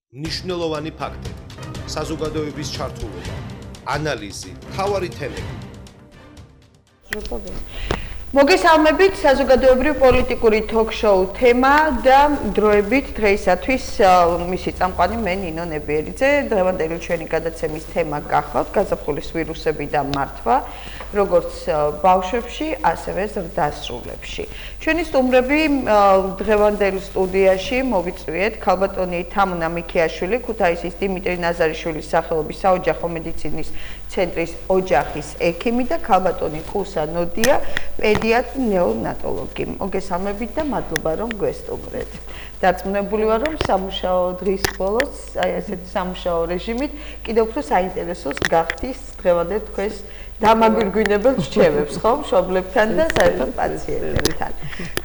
მნიშვნელოვანი ფაქტები, საზოგადოების ჩართულობა, ანალიზი, მთავარი თემები. მოგესალმებით, საზოგადოებრივ პოლიტიკური ток-შოუ თემა და დროებით დღეისათვის მისი წამყვანი მე ნინო ნებიერიძე. დღევანდელი ჩვენი გადაცემის თემა გახავთ გაზაფხულის ვირუსები და მართვა, როგორც ბავშვებში, ასევე ზრდასრულებში. ჩვენი სტუმრები დღევანდელ სტუდიაში მოვიწვიეთ ქალბატონი თამუნა მიქიაშვილი, ქუთაისის დიმიტრი ნაზარიშვილის სახელობის საოჯახო მედიცინის ცენტრის ოჯახის ექიმი და ქალბატონი კუსა ნოდია, პედიატრ ნეონატოლოგი. მოგესალმებით და მადლობა რომ გვესტუმრეთ. დარწმუნებული ვარ რომ სამუშაო დღის ბოლოს, აი ასეთი სამუშაო რეჟიმით კიდევ უფრო საინტერესოს გახდის დღევანდელ თქვენს დამაგვირგვინებელ რჩევებს, ხო, მშობლებთან და საერთოდ პაციენტებთან.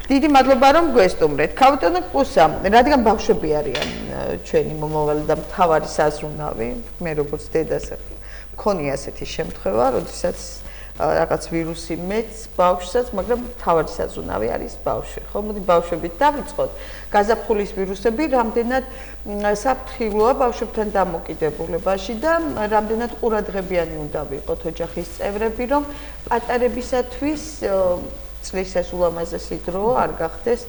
დიდი მადლობა რომ გვესტუმრეთ. ქალბატონო კუსა, რადგან ბავშვები არიან ჩვენი მომავალი და მთავარი საზრუნავი, მე როგორც დედას მქონია ასეთი შემთხვევა, როდესაც რაღაც ვირუსი მეც ბავშვსაც, მაგრამ მთავარი საზრუნავი არის ბავშვი. ხო, მოდი ბავშვებით დავიწყოთ. გაზაფხულის ვირუსები რამდენად საფრთხილოა ბავშვებთან დამოკიდებულებაში და რამდენად ყურადღებიანი უნდა ვიყოთ ოჯახის წევრები, რომ პატარებისათვის წლის ეს ულამაზესი დრო არ გახდეს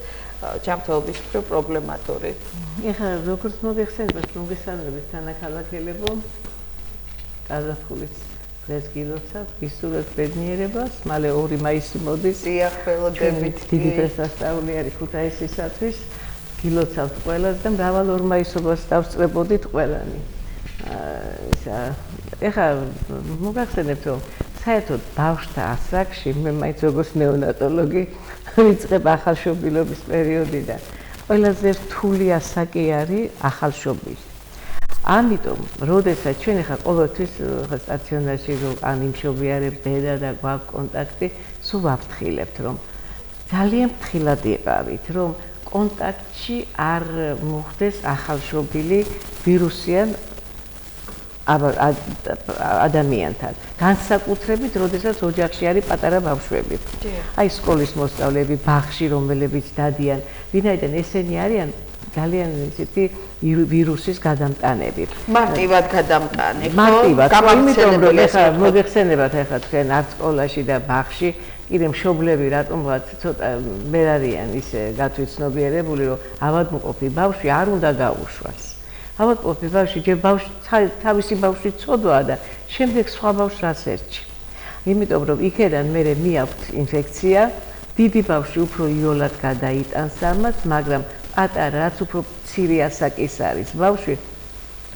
ჯანმრთელობის უფრო პრობლემატური. ეხლა როგორც მოგეხსენებათ, მოგესალმებით თანაქალაქელებო, გაზაფხულის დღეს გილოცავთ, გისურვებთ ბედნიერებას, მალე 2 მაისი მოდის. სიახლეოდებით დიდი დღესასწაული არის ქუთაისისათვის. გილოცავთ ყველას და მრავალ 2 მაისობას დავსწრებოდით ყველანი. ეხლა მოგახსენებთ, რომ საერთოდ ბავშვთა ასაკში მე მაინც როგორც ნეონატოლოგი ვიწყებ ახალშობილობის პერიოდიდან. ყველაზე რთული ასაკი არის ახალშობილი. ამიტომ, როდესაც ჩვენ ახლა ყოველთვის სტაციონარში ან იმშობიარებს დედა და გვაქვს კონტაქტი, სულ ვაფრთხილებთ, რომ ძალიან ფრთხილად იყავით, რომ კონტაქტში არ მოხდეს ახალშობილი ვირუსიან ადამიანთან. განსაკუთრებით, როდესაც ოჯახში არის პატარა ბავშვები. აი სკოლის მოსწავლეები, ბაღში რომელებიც დადიან, ვინაიდან ესენი არიან ძალიან ისეთი ვირუსის გადამტანები. მარტივად გადამტანი, ხო? მარტივად, იმიტომ რომ ეხლა მოგეხსენებათ ეხლა თქვენ არც სკოლაში და ბაღში, კიდე მშობლები რატომღაც ცოტა ვერ არიან ისე გათვითცნობიერებული, რომ ავადმყოფი ბავშვი არ უნდა გაუშვას. ავადმყოფი ბავშვი ჯერ თავისი ბავშვი ცოდვაა და შემდეგ სხვა ბავშვს რას ერჩი. იმიტომ რომ იქედან მერე მიაქვთ ინფექცია, დიდი ბავშვი უფრო იოლად გადაიტანს ამას, მაგრამ პატარა, რაც უფრო მცირე ასაკის არის ბავშვი,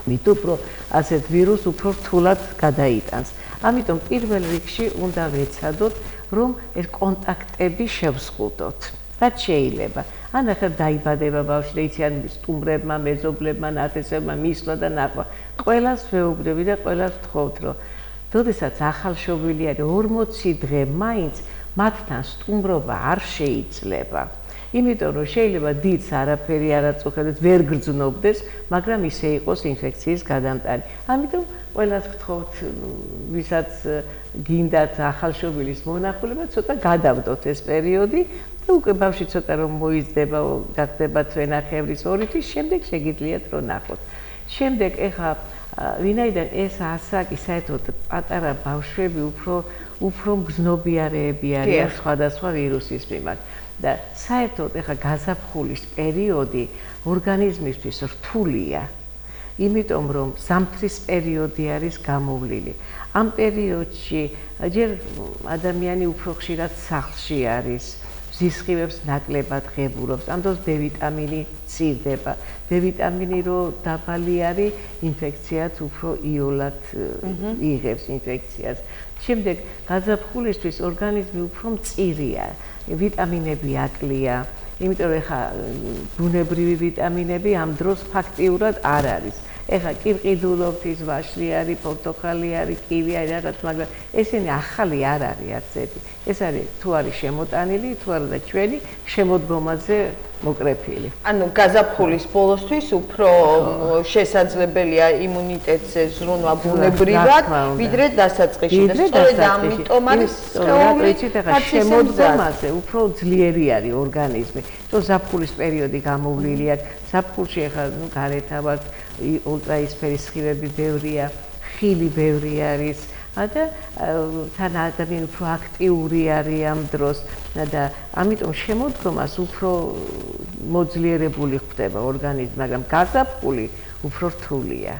მით უფრო ასეთ ვირუსს უფრო რთულად გადაიტანს. ამიტომ პირველ რიგში უნდა ვეცადოთ, რომ ეს კონტაქტები შევსყუდოთ. რაც შეიძლება. ან ახლა დაიბადება ბავშვი და იციან სტუმრებმა, მეზობლებმა, ნათესებმა მისვლა და ნახვა. ყველას ვეუბნები და ყველას ვთხოვთ, რომ როდესაც ახალშობილი არის 40 დღე მაინც მათთან სტუმრობა არ შეიძლება. იმიტომ რომ შეიძლება დიდს არაფერი არ აწუხებდეს, ვერ გრძნობდეს, მაგრამ ისე იყოს ინფექციის გადამტანი. ამიტომ ყველას გთხოვთ, ვისაც გინდათ ახალშობილის მონახულება, ცოტა გადავდოთ ეს პერიოდი და უკვე ბავშვი ცოტა რომ მოიზრდება, გახდება თვენახევრის 2 თვის, შემდეგ შეგიძლიათ რომ ნახოთ. შემდეგ ეხლა ვინაიდან ეს ასაკი საერთოდ პატარა ბავშვები უფრო მგზნობიარეები არიან სხვადასხვა ვირუსის მიმართ. და საერთოდ ეხლა გაზაფხულის პერიოდი ორგანიზმისთვის რთულია, იმიტომ რომ ზამთრის პერიოდი არის გამოვლილი. ამ პერიოდში ჯერ ადამიანი უფრო ხშირად სახლში არის, ზისხივებს ნაკლებად ღებულობს, ამ დროს D ვიტამინი მცირდება. D ვიტამინი რო დაბალი არის, ინფექციაც უფრო იოლად იღებს ინფექციას. შემდეგ გაზაფხულისთვის ორგანიზმი უფრო მწირია. ვიტამინები აკლია, იმიტომ რომ ეხლა ბუნებრივი ვიტამინები ამ დროს ფაქტიურად არ არის. ეხლა კი ყიდულობთ ის ვაშლი არის, პორტოხალი არის, კივი არის რაღაც, მაგრამ ესენი ახალი არ არის არც ერთი. ეს არის თუ არის შემოტანილი, თუ არა და ჩვენი შემოდგომაზე მოკრეფილი. ანუ გაზაფხულის ბოლოსთვის უფრო შესაძლებელია იმუნიტეტზე ზრუნვა ბუნებრივად, ვიდრე დასაწყისში და სწორედ ამიტომ არის სხეული შემოდგომაზე უფრო ძლიერი არის ორგანიზმი. თუ ზაფხულის პერიოდი გამოვლილი აქვს, ზაფხულში ახლა გარეთ ულტრაისფერი სხივები ბევრია, ხილი ბევრი არის. და თან ადამიანი უფრო აქტიური არის ამ დროს და ამიტომ შემოდგომას უფრო მოძლიერებული ხდება ორგანიზმი, მაგრამ გაზაფხული უფრო რთულია.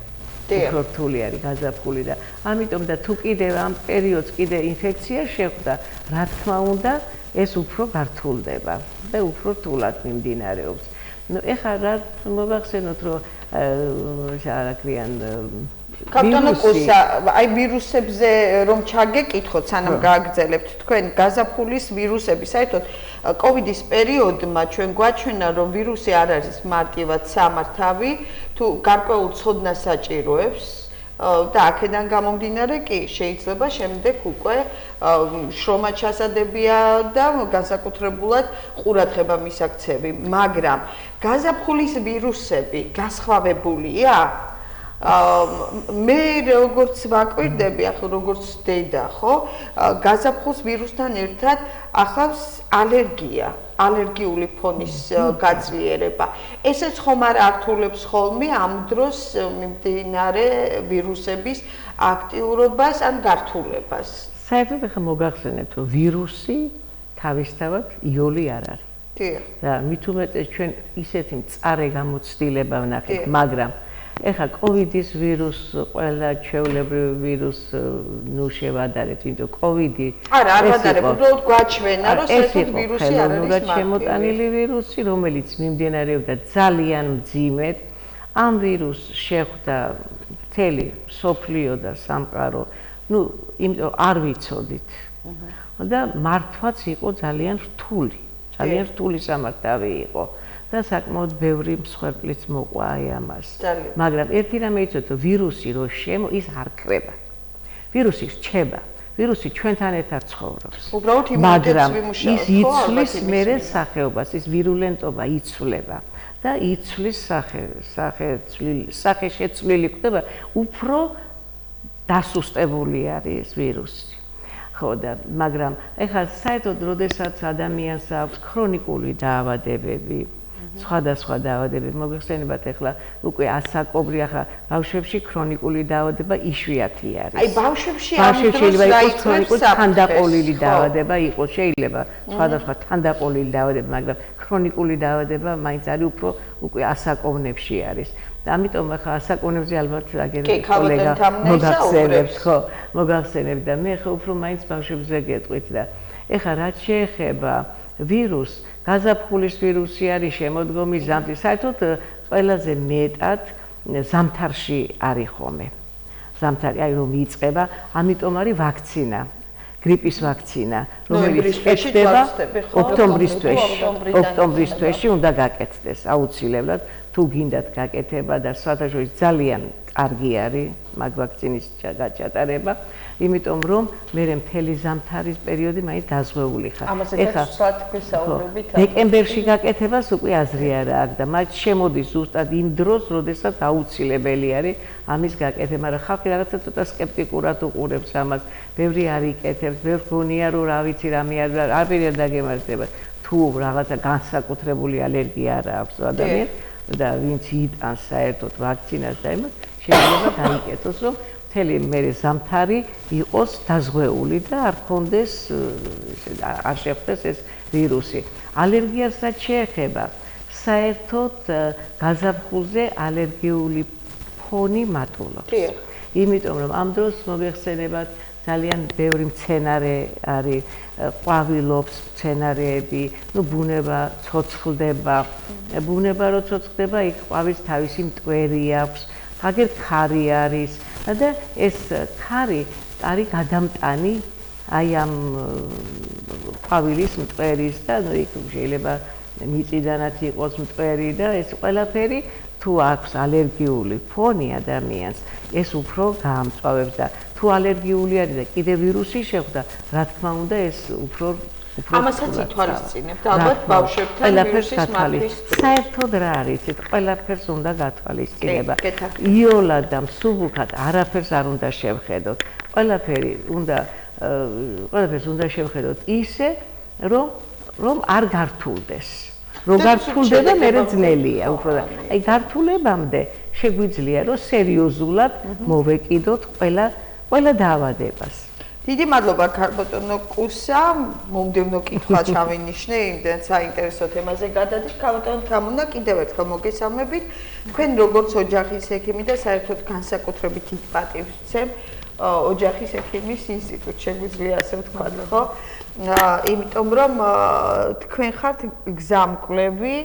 უფრო რთული არის გაზაფხული და ამიტომ და თუ კიდევ ამ პერიოდს კიდე ინფექცია შეხვდა, რა თქმა უნდა, ეს უფრო გართულდება და უფრო რთულად მიმდინარეობს. ეხლა რა მოგახსენოთ, რომ რა ქვიან კაპიტანო კუსა, აი ვირუსებზე რომ ჩაგეკითხოთ, სანამ გააგრძელებთ თქვენ გაზაფხულის ვირუსები, საერთოდ კოვიდის პერიოდმა ჩვენ გვაჩვენა, რომ ვირუსი არ არის მარტივად სამართავი, თუ გარკვეულ ცოდნას საჭიროებს და აქედან გამომდინარე კი შეიძლება შემდეგ უკვე შრომა ჩასადებია და განსაკუთრებულად ყურადღება მისაქცევი, მაგრამ გაზაფხულის ვირუსები გასხვავებულია? მე როგორც ვაკვირდები, ახლა როგორც დედა, ხო? გაზაფხულს ვირუსთან ერთად ახავს ალერგია, ალერგიული ფონის გაძლიერება. ესეც ხომ არ ართულებს ხოლმე ამ დროს მიმდინარე ვირუსების აქტიურობას ან გართულებას? საერთოდ ახლა მოგახსენებთ, რომ ვირუსი თავისთავად იოლი არ არის. დიახ. და მით უმეტეს ჩვენ ისეთი მწარე გამოცდილება ვნახეთ, მაგრამ ეხლა კოვიდის ვირუს, ყველა ჩვეულებრივი ვირუს ნუ შევადარეთ, იმიტომ კოვიდი არა, არ ვადარებ, უბრალოდ გვაჩვენა, რომ საერთოდ ვირუსი არ არის მარტივი. შემოტანილი ვირუსი, რომელიც მიმდინარეობდა ძალიან მძიმედ, ამ ვირუსს შეხვდა მთელი მსოფლიო და სამყარო, ნუ იმიტომ არ ვიცოდით. და მართვაც იყო ძალიან რთული, ძალიან რთული სამართავი იყო. და საკმაოდ ბევრი მსხვერპლიც მოყვა აი ამას. მაგრამ ერთი რამე იცოდეთ, რომ ვირუსი რო ის არ ქრება. ვირუსი რჩება. ვირუსი ჩვენთან ერთად ცხოვრობს. უბრალოდ იმუნიტეტს ვიმუშავებთ, ის იცვლის მერე სახეობას, ის ვირულენტობა იცვლება და იცვლის სახე შეცვლილი ხდება, უფრო დასუსტებული არის ეს ვირუსი. ხო და მაგრამ ეხლა საერთოდ როდესაც ადამიანს აქვს ქრონიკული დაავადებები, სხვადასხვა დაავადებები, მოგეხსენებათ ახლა უკვე ასაკობრი, ახლა ბავშვებში ქრონიკული დაავადება იშვიათი არის. აი ბავშვებში შეიძლება იყოს ქრონიკული თანდაყოლილი დაავადება, იყოს შეიძლება სხვადასხვა თანდაყოლილი დაავადება, მაგრამ ქრონიკული დაავადება მაინც არის უფრო უკვე ასაკოვნებში არის. და ამიტომ ახლა ასაკოვნებზე ალბათ კოლეგა მოგახსენებთ, ხო, მოგახსენებთ და მე ხო უფრო მაინც ბავშვებზე გეტყვით და ეხლა რაც შეეხება ვირუსს, გაზაფხულის ვირუსი არის შემოდგომის ზამთრის, საერთოდ ყველაზე მეტად ზამთარში არის ხომე. ზამთარი, აი რომ იწყება, ამიტომ არის ვაქცინა, გრიპის ვაქცინა, რომელიც ეკეთება ოქტომბრის თვეში უნდა გაკეთდეს აუცილებლად, თუ გინდათ გაკეთება და საერთოდ ძალიან კარგი არის მაგ ვაქცინის ჩატარება, იმიტომ რომ მე მთელი ზამთრის პერიოდი მაინც დაზღვეული ხარ. ამაზე გასვათ ვისაუბრებით. დეკემბერში გაკეთებას უკვე აზრი არ აქვს და მათ შემოდის ზუსტად იმ დროს, როდესაც აუცილებელი არის ამის გაკეთება, მაგრამ ხალხი რაღაცა ცოტა სკეპტიკურად უყურებს ამას. ბევრი არ იკეთებს, ბევრს გონია რომ რა ვიცი რამე არ დაგემართება. თუ რაღაცა განსაკუთრებული ალერგია არ აქვს ადამიანს და ვინც იტანს საერთოდ ვაქცინას და იმას, შეიძლება გაიკეთოს, რომ მთელი მერე ზამთარი იყოს დაზღვეული და არ ქონდეს არ შეხვდეს ეს ვირუსი. ალერგიას რაც შეეხება, საერთოდ გაზაფხულზე ალერგიული ფონი მატულობს. იმიტომ რომ ამ დროს მოგეხსენებათ ძალიან ბევრი მცენარე არის, ყვავილობს მცენარეები, ნუ ბუნება ცოცხლდება. ბუნება რო ცოცხლდება, იქ ყვავის თავისი მტვერი აქვს, აგერ ქარი არის და ეს ქარი არის გადამტანი აი ამ ყვავილის მტვერის და ნუ იქ შეიძლება მიწიდანაც იყოს მტვერი და ეს ყველაფერი თუ აქვს ალერგიული ფონი ადამიანს, ეს უფრო გაამწვავებს და თუ ალერგიული არის და კიდე ვირუსი შეხვდა, რა თქმა უნდა ეს უფრო ამასაც ითვალისწინებთ ალბათ ბავშვებთან ვირუსის მართვის. საერთოდ რა არის ეს? ყველაფერს უნდა გათვალისწინება. იოლად და მსუბუქად არაფერს არ უნდა შევხედოთ. ყველაფერს უნდა შევხედოთ ისე, რომ არ გართულდეს. რომ გართულდება, მერე ძნელია უფრო. აი გართულებამდე შეგვიძლია რომ სერიოზულად მოვეკიდოთ ყველა დაავადებას. დიდი მადლობა ქალბატონო კუსა, მომდევნო კითხვა ჩავინიშნე, იმდენ საინტერესო თემაზე გადადით. ქალბატონო თამუნა, კიდევ ერთხელ მოგესალმებით. თქვენ როგორც ოჯახის ექიმი და საერთოდ განსაკუთრებით დიდ პატივს ვცემ ოჯახის ექიმის ინსტიტუტს, შეგვიძლია ასე ვთქვათ, ხო? იმიტომ რომ თქვენ ხართ გზამკვლევი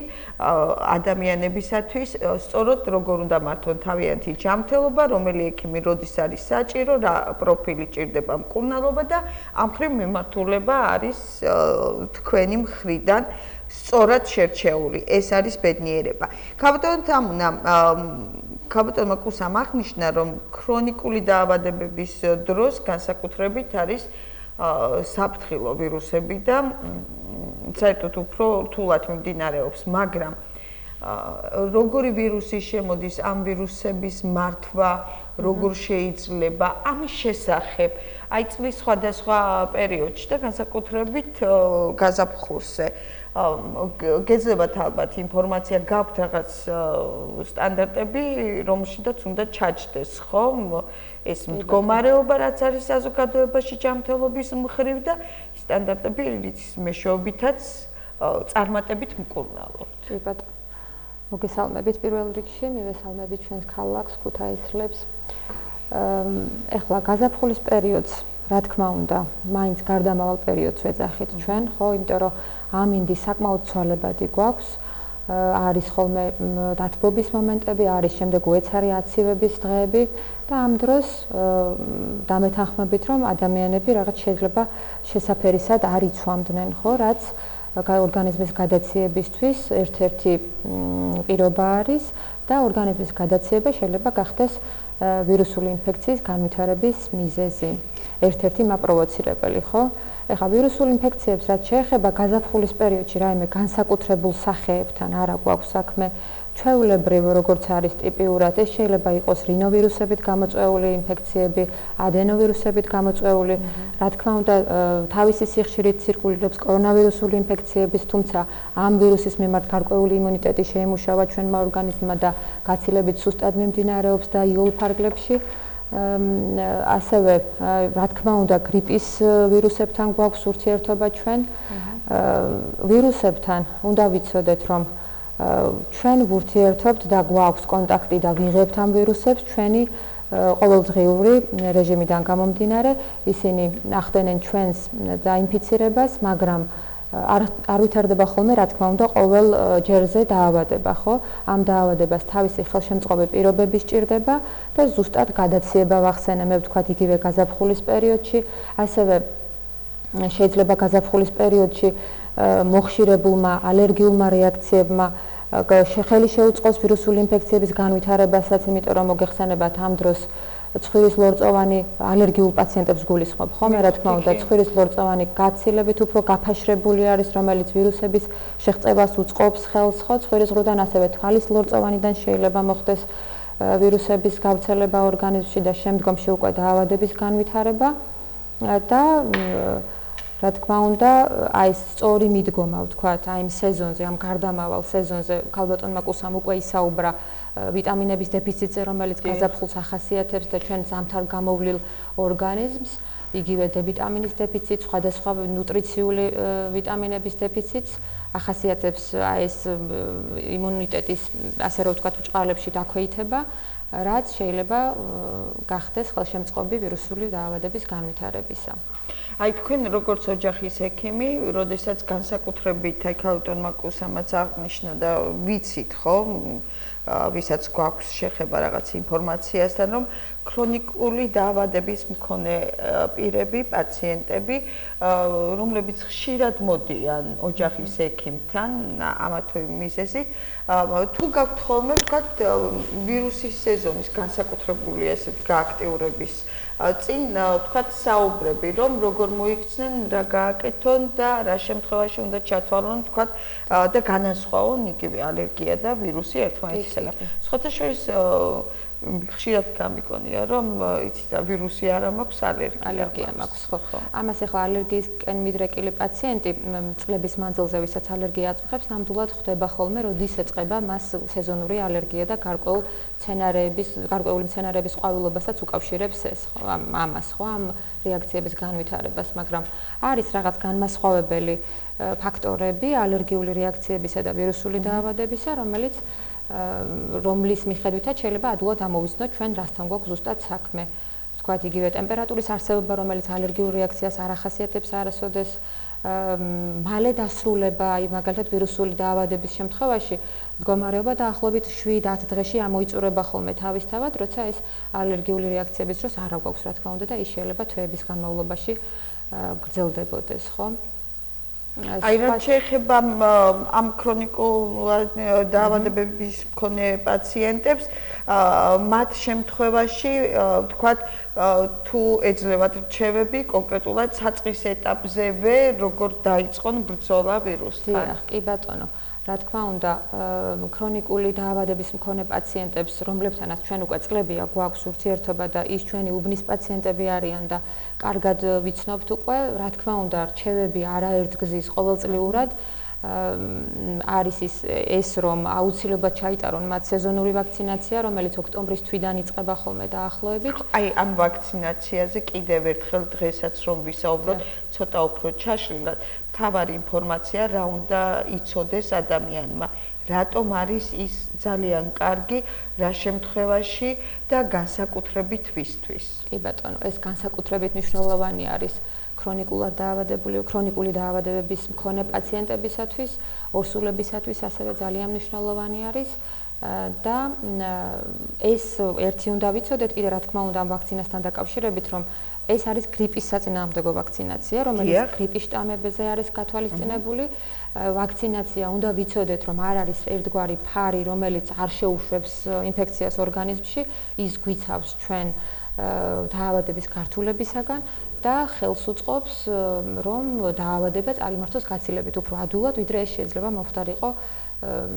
ადამიანებისათვის, სწორად როგორ უნდა მართონ თავიანთი ჯანმრთელობა, რომელი ექიმი როდის არის საჭირო, რა პროფილი ჭირდება მკურნალობა და ამ მხრივ მიმართულება არის თქვენი მხრიდან სწორად შერჩეული. ეს არის ბედნიერება. ქალბატონო თამუნა, ქალბატონმა კუსამ აღნიშნა, რომ ქრონიკული დაავადებების დროს განსაკუთრებით არის საფრთხილო ვირუსები და საერთოდ უფრო რთულად მიმდინარეობს, მაგრამ როგორი ვირუსი შემოდის, ამ ვირუსების მართვა, როგორ შეიძლება ამის შესახებ, აი წლის სხვადასხვა პერიოდში და განსაკუთრებით გაზაფხულზე გეძლებათ ალბათ ინფორმაცია, გაქვთ რაღაც სტანდარტები, რომელშიც უნდა ჩაჯდეს, ხო? ეს მდგომარეობა, რაც არის საზოგადოებაში ჯანმრთელობის მხრივ და სტანდარტები, რის მეშვეობითაც წარმატებით მკურნალობთ. კი ბატონო. მოგესალმებით პირველ რიგში, მივესალმებით ჩვენს ქალაქს, ქუთაისლებს. ეხლა გაზაფხულის პერიოდს, რა თქმა უნდა, მაინც გარდამავალ პერიოდს ვეძახით ჩვენ, ხო, იმიტომ რომ ამინდი საკმაოდ ცვალებადი გვაქვს. არის ხოლმე დათბობის მომენტები, არის შემდეგ უეცარი აცივების დღეები და ამ დროს დამეთანხმებით, რომ ადამიანები რაღაც შეიძლება შესაფერისად არ იცვამდნენ, ხო, რაც ორგანიზმის გადაციებისთვის ერთ-ერთი პირობა არის და ორგანიზმის გადაციება შეიძლება გახდეს ვირუსული ინფექციის განვითარების მიზეზი, ერთ-ერთი მაპროვოცირებელი, ხო? ეხლა ვირუსულ ინფექციებს რაც შეეხება გაზაფხულის პერიოდში რაიმე განსაკუთრებულ სახეებთან არ აქვს საქმე, ჩვეულებრივ როგორც არის ტიპიურად, ეს შეიძლება იყოს რინოვირუსებით გამოწვეული ინფექციები, ადენოვირუსებით გამოწვეული, რა თქმა უნდა, თავისი სიხშირით ცირკულირებს კორონავირუსული ინფექციების, თუმცა ამ ვირუსის მიმართ გარკვეული იმუნიტეტი შეიმუშავა ჩვენმა ორგანიზმმა და გაცილებით სუსტად მიმდინარეობს და იოლ ფარგლებში. ასევე რა თქმა უნდა გრიპის ვირუსებთან გვაქვს ურთიერთობა ჩვენ. ვირუსებთან უნდა ვიცოდეთ, რომ ჩვენ ვურთიერთობთ და გვაქვს კონტაქტი და ვიღებთ ამ ვირუსებს ჩვენი ყოველდღიური რეჟიმიდან გამომდინარე, ისინი ახდენენ ჩვენს დაინფიცირებას, მაგრამ არ ვითარდება ხოლმე, რა თქმა უნდა, ყოველ ჯერზე დაავადება, ხო? ამ დაავადებას თავისი ხელშემწყობი პირობები სჭირდება და ზუსტად გადაციება ვახსენე, მე ვთქვათ, იგივე გაზაფხულის პერიოდში, ასევე შეიძლება გაზაფხულის პერიოდში მოხშირებულმა ალერგიულმა რეაქციებმა ხელი შეუწყოს ვირუსული ინფექციების განვითარებასაც, იმიტომ რომ მოგეხსენებათ ამ დროს ცხვირის ლორწოვანი ალერგიულ პაციენტებს გულისხმობ, ხოლმე რა თქმა უნდა, ცხვირის ლორწოვანი გაცილებით უფრო გაფაშრებული არის, რომელიც ვირუსების შეღწევას უწყობს ხელს, ხო, ცხვირის ღრუდან, ასევე თვალის ლორწოვანიდან შეიძლება მოხდეს ვირუსების გავრცელება ორგანიზმში და შემდგომში უკვე დაავადების განვითარება და რა თქმა უნდა, აი ეს სწორი მიდგომა, ვთქვათ, აი იმ სეზონზე, ამ გარდამავალ სეზონზე, ქალბატონმა კუსამ უკვე ისაუბრა ვიტამინების დეფიციტზე, რომელიც გაზაფხულს ახასიათებს და ჩვენ ზამთარ გამოვლილ ორგანიზმს, იგივე D ვიტამინის დეფიციტს, სხვადასხვა ნუტრიციული ვიტამინების დეფიციტს ახასიათებს აი ეს იმუნიტეტის, ასე რომ ვთქვათ, ბრჭყალებში დაქვეითება, რაც შეიძლება გახდეს ხელშემწყობი ვირუსული დაავადების განვითარებისა. აი თქვენ როგორც ოჯახის ექიმი, როდესაც განსაკუთრებით აი ქალბატონმა კუსამაც აღნიშნა და ვიცით, ხო? ვისაც გვაქვს შეხება რაღაც ინფორმაციასთან, რომ ქრონიკული დაავადების მქონე პირები, პაციენტები, რომლებიც ხშირად მოდიან ოჯახის ექიმთან, ამა თუ იმ მიზეზით, თუ გაქვთ ხოლმე ვთქვათ ვირუსის სეზონის განსაკუთრებული ასეთ გააქტიურების წინ ვთქვათ საუბრები, რომ როგორ მოიქცნენ, რა გააკეთონ და რა შემთხვევაში უნდა ჩათვალონ, ვთქვათ და განასხვაონ იგივე ალერგია და ვირუსი ერთმანეთისაგან. სხვათა შორის ხშირად გამიგონია, რომ იცით და ვირუსი არა მაქვს, ალერგია მაქვს, ხო. ამას ახლა ალერგიისკენ მიდრეკილი პაციენტი წლების მანძილზე, ვისაც ალერგია აწუხებს, ნამდვილად ხვდება ხოლმე, როდის ეწყება მას სეზონური ალერგია და გარკვეული მცენარეების ყვავილობასაც უკავშირებს ეს, ხო, ამას, ხო, ამ რეაქციების განვითარებას, მაგრამ არის რაღაც განმასხვავებელი ფაქტორები ალერგიული რეაქციებისა და ვირუსული დაავადებისა, რომლის მიხედვითაც შეიძლება ადვილად ამოვიცნოთ ჩვენ რასთან გვაქვს ზუსტად საქმე. ვთქვათ, იგივე ტემპერატურის არსებობა, რომელიც ალერგიულ რეაქციას არ ახასიათებს არასოდეს, მალე დასრულება, აი მაგალითად ვირუსული დაავადების შემთხვევაში მდგომარეობა დაახლოებით 7-10 დღეში ამოიწურება ხოლმე თავისთავად, როცა ეს ალერგიული რეაქციების დროს არა გვაქვს, რა თქმა უნდა, და ის შეიძლება თვეების განმავლობაში გრძელდებოდეს, ხო? აი რა შეეხება ამ ქრონიკულ დაავადებების მქონე პაციენტებს, მათ შემთხვევაში ვთქვათ, თუ ეძლევათ რჩევები კონკრეტულად საწყის ეტაპზევე, როგორ დაიწყონ ბრძოლა ვირუსთან. კი ბატონო. რა თქმა უნდა, ქრონიკული დაავადების მქონე პაციენტებს, რომლებთანაც ჩვენ უკვე წლებია გვაქვს ურთიერთობა და ის ჩვენი უბნის პაციენტები არიან და კარგად ვიცნობთ უკვე, რა თქმა უნდა, რჩევები არაერთგზის ყოველწლიურად არის ეს რომ აუცილებლად ჩაიტარონ მათ სეზონური ვაქცინაცია, რომელიც ოქტომბრის თვიდან იწყება ხოლმე დაახლოებით. აი ამ ვაქცინაციაზე კიდევ ერთხელ დღესაც რომ ვისაუბროთ, ცოტა უფრო ჩაშლილად, თავარი ინფორმაცია რა უნდა იცოდეს ადამიანმა. რატომ არის ის ძალიან კარგი, რა შემთხვევაში და განსაკუთრებით ვისთვის? კი ბატონო, ეს განსაკუთრებით მნიშვნელოვანი არის ქრონიკული დაავადებების მქონე პაციენტებისათვის, ორსულებისათვის ასევე ძალიან მნიშვნელოვანი არის და ეს ერთი უნდა ვიცოდეთ კიდე რა თქმა უნდა ამ ვაქცინასთან დაკავშირებით, რომ ეს არის გრიპის საწინააღმდეგო ვაქცინაცია, რომელიც გრიპის შტამებზე არის გათვალისწინებული. ვაქცინაცია უნდა ვიცოდეთ, რომ არ არის ერთგვარი ფარი, რომელიც არ შეუშვებს ინფექციას ორგანიზმში, ის გვიცავს ჩვენ დაავადების გართულებისაგან და ხელს უწყობს, რომ დაავადება წარიმართოს გაცილებით უფრო ადვილად, ვიდრე ეს შეიძლება მომხდარიყო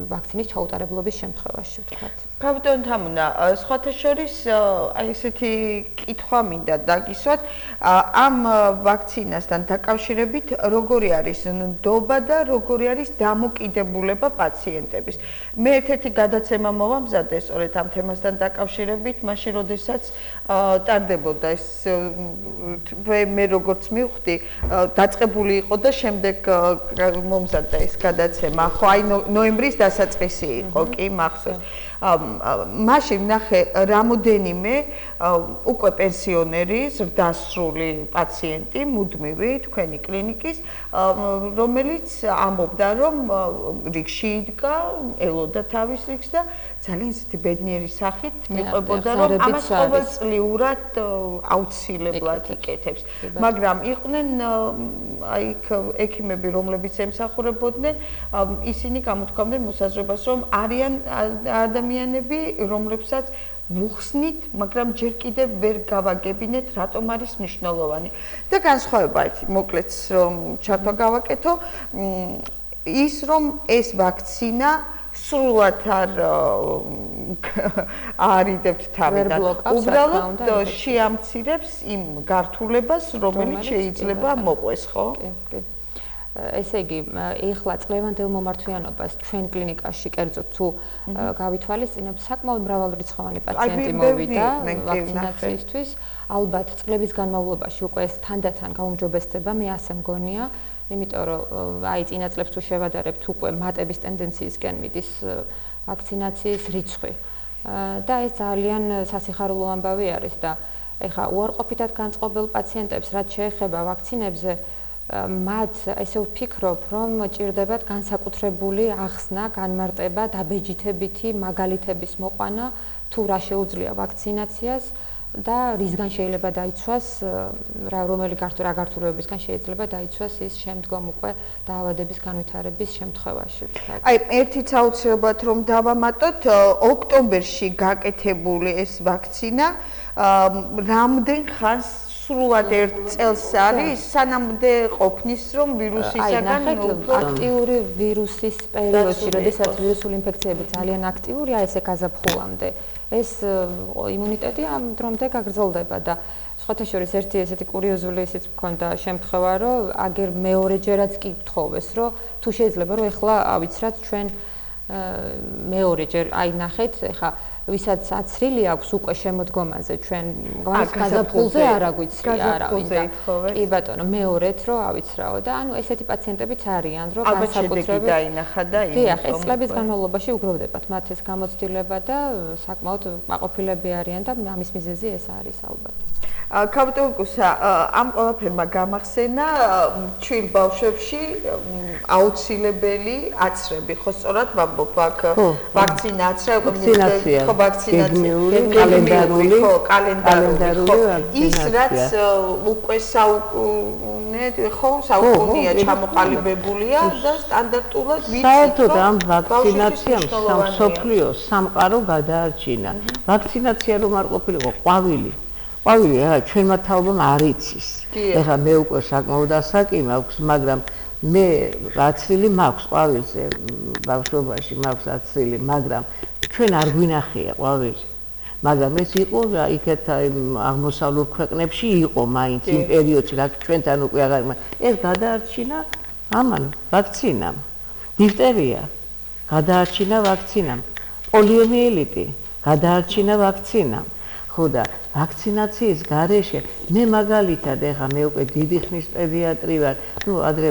ვაქცინის ჩაუტარებლობის შემთხვევაში, ვთქვათ. კაპიტან თამუნა, სხვათა შორის აი ესეთი კითხვა მინდა დაგისვათ, ამ ვაქცინასთან დაკავშირებით როგორი არის ნდობა და როგორი არის დამოკიდებულება პაციენტების. მე ერთ-ერთი გადაცემა მოვამზადე სწორედ ამ თემასთან დაკავშირებით, მაშინ როდესაც ტარდებოდა ეს მე როგორც მივხვდი, დაწყებული იყო და შემდეგ მომზადდა ეს გადაცემა. ხო, აი ნოემბრის დასაწყისი იყო, კი, მახსოვს. მაშინ ნახე რამოდენიმე უკვე პენსიონერი, ზრდასრული პაციენტი, მუდმივი თქვენი კლინიკის, რომელიც ამბობდა, რომ რიგში იდგა, ელოდა თავის რიგს და ძალიან ისეთი ბედნიერი სახით მიყვებოდა, რომ ამას ყოველწლიურად აუცილებლად იკეთებს. მაგრამ იყვნენ აი ექიმები, რომლებიც ემსახურებოდნენ, ისინი გამოთქვამდნენ მოსაზრებას, რომ არიან ადამიანები, რომლებსაც ვუხსნით, მაგრამ ჯერ კიდევ ვერ გავაგებინეთ, რატომ არის მნიშვნელოვანი. და განსხვავება ერთი, მოკლედ რომ ჩათვა გავაკეთო, ის რომ ეს ვაქცინა სრულად არიდებთ თავიდან. უბრალოდ შეამცირებს იმ გართულებას, რომელიც შეიძლება მოყვეს, ხო? კი. ესე იგი, ეხლა წლევანდელ მომართვიანობას ჩვენ კლინიკაში კერძოდ თუ გავითვალისწინებთ, საკმაოდ მრავალრიცხოვანი პაციენტი მოვიდა ვაქცინაციისთვის. ალბათ წლების განმავლობაში უკვე ეს თანდათან გაუმჯობესდება, მე ასე მგონია. იმიტომ რომ აი წინა წლებს თუ შევადარებთ, უკვე მატების ტენდენციისკენ მიდის ვაქცინაციის რიცხვი. და ეს ძალიან სასიხარულო ამბავი არის და ეხლა უარყოფითად განწყობილ პაციენტებს, რაც შეეხება ვაქცინებზე, მათ ესე ვფიქრობ, რომ ჭირდებათ განსაკუთრებული ახსნა, განმარტება, დაბეჯითებითი მაგალითების მოყვანა თუ რა შეუძლია ვაქცინაციას და რისგან შეიძლება დაიცვას, რომელი გართულებებისგან შეიძლება დაიცვას ის შემდგომ უკვე დაავადების განვითარების შემთხვევაში. აი, ერთიც აუცილებლად რომ დავამატოთ, ოქტომბერში გაკეთებული ეს ვაქცინა რამდენ ხანს სრულად ერთ წელს არის, სანამდე ყოფნის რომ ვირუსისაგან აქტიური ვირუსის პერიოდში, როდესაც ვირუსული ინფექციები ძალიან აქტიურია, ესე გაზაფხულამდე, ეს იმუნიტეტი ამ დრომდე გაგრძელდება და სხვათა შორის ერთი ესეთი კურიოზული ისიც მქონდა შემთხვევა, რომ აგერ მეორეჯერაც კი გთხოვეს, რომ თუ შეიძლება რომ ეხლა ავიცრათ ჩვენ მეორეჯერ, აი ნახეთ, ეხლა ვისაც აცრილი აქვს უკვე შემოდგომაზე ჩვენ გაზაფხულზე არ აგვიცრია არავინ და კი ბატონო მეორეთ რომ ავიცრაო და ანუ ესეთი პაციენტებიც არიან რომ განსაკუთრებით დაინახა და დიახ ეს წლების განმავლობაში უგროვდებათ მათ ეს გამოცდილება და საკმაოდ მაყოფილები არიან და ამის მიზეზი ეს არის ალბათ. კაპიტოლკუსა ამ ყველაფერმა გამახსენა ჩვილ ბავშვებში აუცილებელი აცრები, ხო სწორად ვამბობ აქ ვაქცინაცია, ხო ვაქცინაცია, კალენდარული, ის რაც უკვე საუკუნეა ჩამოყალიბებულია და სტანდარტულად ვიცით, საერთოდ ამ ვაქცინაციამ მსოფლიოს სამყარო გადაარჩინა. ვაქცინაცია რომ არ ყოფილიყო ყვავილი ჩვენმა თაობამ არ იცის. ეხლა მე უკვე საკმაოდ ასაკი მაქვს, მაგრამ მე აცრილი მაქვს ყვავილზე, ბავშვობაში მაქვს აცრილი, მაგრამ ჩვენ არ გვინახია ყვავილი. მაგრამ ეს იყო იქეთ აღმოსავლურ ქვეყნებში იყო მაინც იმ პერიოდში, რაც ჩვენთან უკვე აღარ ეს გადაარჩინა ამან ვაქცინამ. დიფტერია გადაარჩინა ვაქცინამ. პოლიომიელიტი გადაარჩინა ვაქცინამ. ხოდა ვაქცინაციის გარეშე მე მაგალითად ეხა მე უკვე დიდი ხნის პედიატრი ვარ, ადრე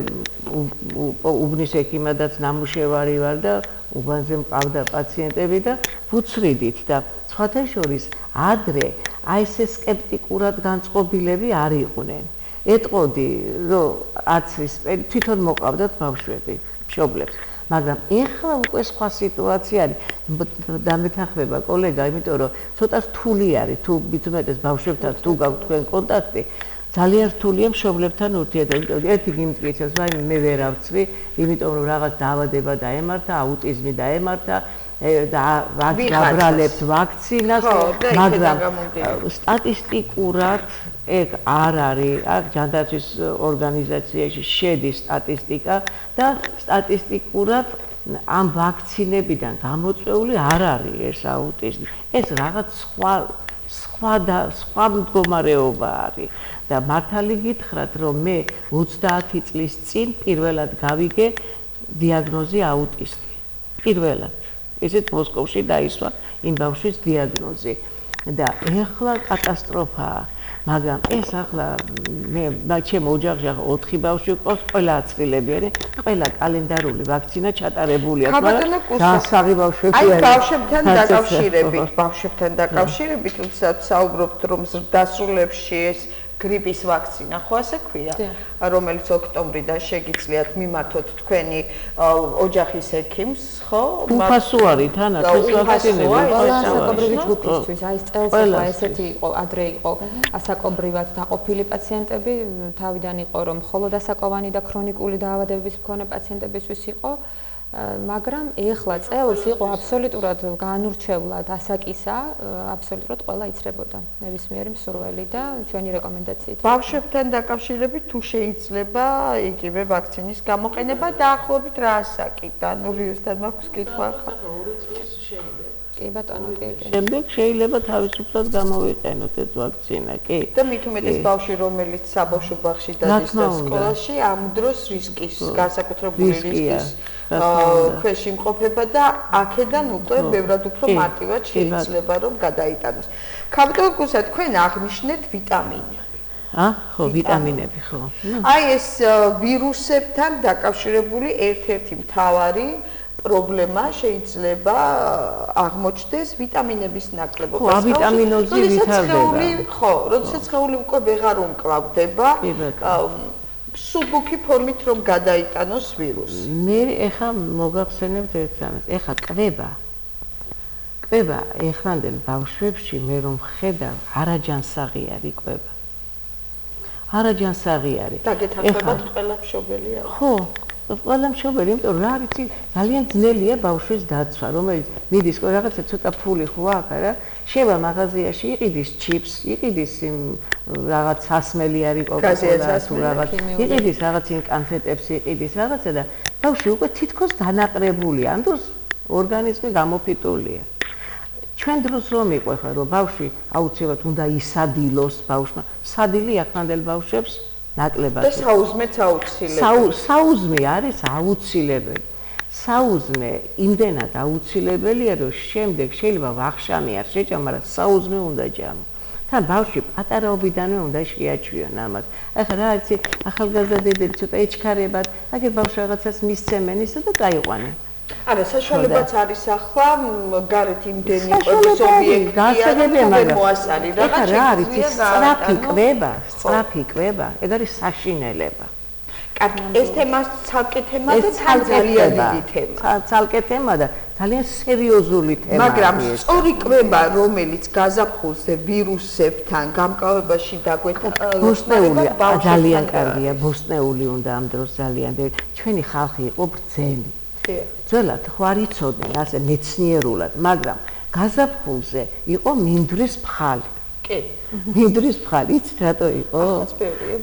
უბნის ექიმადაც ნამუშევარი ვარ და უბანზე მყავდა პაციენტები და ვუცრიდით და სხვათა შორის ადრე აი ესე სკეპტიკურად განწყობილები არ იყვნენ. ეტყოდი რომ აცრის თვითონ მოყავდათ ბავშვები, მშობლებს. მაგრამ ეხლა უკვე სხვა სიტუაცია არის. დამეთანხმება კოლეგა, იმიტომ რომ ცოტა რთული არის თუ მithumetes ბავშვებთან თუ გაქვთ თქვენ კონტაქტი, ძალიან რთულია მშობლებთან ურთიერთობა. ერთი გიმტკიცებს, ვაიმე მე ვერ ავცვი, იმიტომ რომ რაღაც დაავადება დაემართა, აუტიზმი დაემართა და ვაბრალებთ ვაქცინას, მაგრამ სტატისტიკურად ეგ არ არის, აქ ჯანდაცვის ორგანიზაციაში შედის სტატისტიკა და სტატისტიკურად ამ ვაქცინებიდან გამოწვეული არ არის ეს აუტიზმი. ეს რაღაც სხვა მდგომარეობა არის და მართალი გითხრათ, რომ მე 30 წლის წინ პირველად გავიგე დიაგნოზი აუტისტი. პირველად. ესეც მოსკოვში დაისვა იმ ბავშვის დიაგნოზი და ეხლა კატასტროფაა. მაგრამ ეს ახლა მე ჩემო ოჯახში 4 ბავშვი ყავს, ყველა აცრილები არის, ყველა კალენდარული ვაქცინა ჩატარებულია, მაგრამ დასაღი ბავშვები არის. აი ბავშვებთან დაკავშირებით, როდესაც საუბრობთ რომ დასრულებში ეს გრიპის ვაქცინა, ხო ასე ქვია, რომელიც ოქტომბრიდან შეგიძლიათ მიმართოთ თქვენი ოჯახის ექიმს, ხო? უფასო არის თანაც ეს ვაქცინები, საკობრივი ჯგუფისთვის, აი წელს ესეთი იყო, ადრე იყო ასაკობრივად დაყოფილი პაციენტები, თავიდან იყო რომ მხოლოდ ასაკოვანი და ქრონიკული დაავადებების მქონე პაციენტებისთვის იყო, მაგრამ ეხლა წელს იყო აბსოლუტურად განურჩევლად ასაკისა, აბსოლუტურად ყველა იცრებოდა ნებისმიერი მსურველი და ჩვენი რეკომენდაციით. ბავშვებთან დაკავშირებით თუ შეიძლება იგივე ვაქცინის გამოყენება დაახლოებით რა ასაკიდან? ნურიოსთან მაქვს კითხვა ხა? 2 წლის შემდეგ. კი ბატონო, კი. შემდეგ შეიძლება თავისუფლად გამოვიყენოთ ეს ვაქცინა, კი. და მithumetes ბავშვი, რომელიც საბავშვო ბაღში დადის და სკოლაში, ამ დროს რისკის, განსაკუთრებული რისკის ქვეშ იმყოფება და აქედან უკვე ბევრად უფრო მარტივად შეიძლება რომ გადაიტანოს. კაპიტოლკუსა, თქვენ აღნიშნეთ ვიტამინები. ხო, ვიტამინები, ხო. აი ეს ვირუსებთან დაკავშირებული ერთ-ერთი მთავარი პრობლემა შეიძლება აღმოჩნდეს ვიტამინების ნაკლებობა. ხო, ავიტამინოზი ვითარდება. ხო, როდესაც სხეული უკვე ვეღარ უმკლავდება, სუბუქი ფორმით რომ გადაიტანოს ვირუსი. მე ეხა მოგახსენებთ ერთ რამეს. ეხა კვება ეხლანდელ ბავშვებში მე რომ ხედავ არაჯანსაღი კვება. არაჯანსაღი არის. დაგეთანხმებათ ყველა მშობელია. ხო, ყველა მშობელი, იმიტომ რა ვიცი, ძალიან ძნელია ბავშვის დაცვა, რომელიც მიდის რაღაცა ცოტა ფული ხო აქვს, არა? შევა მაღაზიაში, იყიდის ჩიპს, იყიდის რაღაც სასმელი არის კოკაკოლა თუ რაღაც. იყიდის რაღაც იმ კანფეტებს, იყიდის რაღაცა და ბავშვი უკვე თითქოს დანაყრებულია, ან დროს ორგანიზმი გამოფიტულია. ჩვენ დროს რომ იყო ხა რომ ბავშვი აუცილებლად უნდა ისადილოს ბავშვმა. სადილი ახლანდელ ბავშვებს ნაკლებად. და საუზმეც აუცილებელი. საუზმე არის აუცილებელი. საუზმე იმდენად აუცილებელია რომ შემდეგ შეიძლება ვახშამი არ შეჭამ, მაგრამ საუზმე უნდა ჭამო. თან ბავშვი პატარაობიდანვე უნდა შეაჩვიონ ამას. ახლა რა არის ახალგაზრდადები ცოტა ეჩქარებად, აგერ ბავშვს რაღაცას მისცემენ ისე და წაიყვანენ. არა, საშუალებაც არის ახლა გარეთ იმდენი კვების ობიექტია, მაგრამ მოასწარი რა არის სწრაფი კვება, ეგ არის საშინელება. ეს თემა ცალკე თემა და ძალიან დიდი თემა. ცალკე თემა და ძალიან სერიოზული თემაა. მაგრამ სწორი კვება, რომელიც გაზაფხულზე ვირუსებთან გამკავებაში ბოსტნეული ძალიან კარგია, ბოსტნეული უნდა ამ დროს ძალიან. ჩვენი ხალხი იყო ბრძენი. ძველად ხო არ იცოდნენ ასე მეცნიერულად, მაგრამ გაზაფხულზე იყო მინდვრის ფხალი. კი. მინდვრის ფხალი, იცით რატო იყო?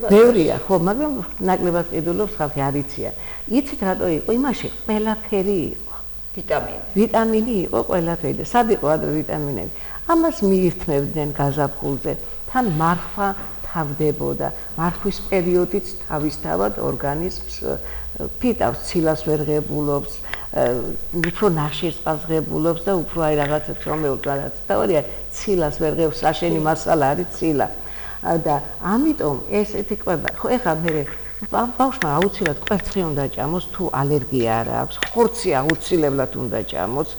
ბევრია, ხო, მაგრამ ნაკლებად ყიდულობს ხალხი არ იციან. იცით რატო იყო? იმაში ყველაფერი იყო. ვიტამინი იყო ყველაფერი და სად იყო ადრე ვიტამინები? ამას მიირთმევდნენ გაზაფხულზე. თან მარხვა თავდებოდა. მარხვის პერიოდიც თავისთავად ორგანიზმს ფიტავს, ცილას ვერ ღებულობს, უფრო ნახშირს ყაზღებულობს და უფრო აი რაღაცა რომელ რაღაც თავია ცილას ვერ ღებს, საშენი მასალა არის ცილა. და ამიტომ ესეთი კვება, ხო ეხლა მე ბავშვმა აუცილებლად კვერცხი უნდა ჭამოს თუ ალერგია არ აქვს, ხორცი აუცილებლად უნდა ჭამოს,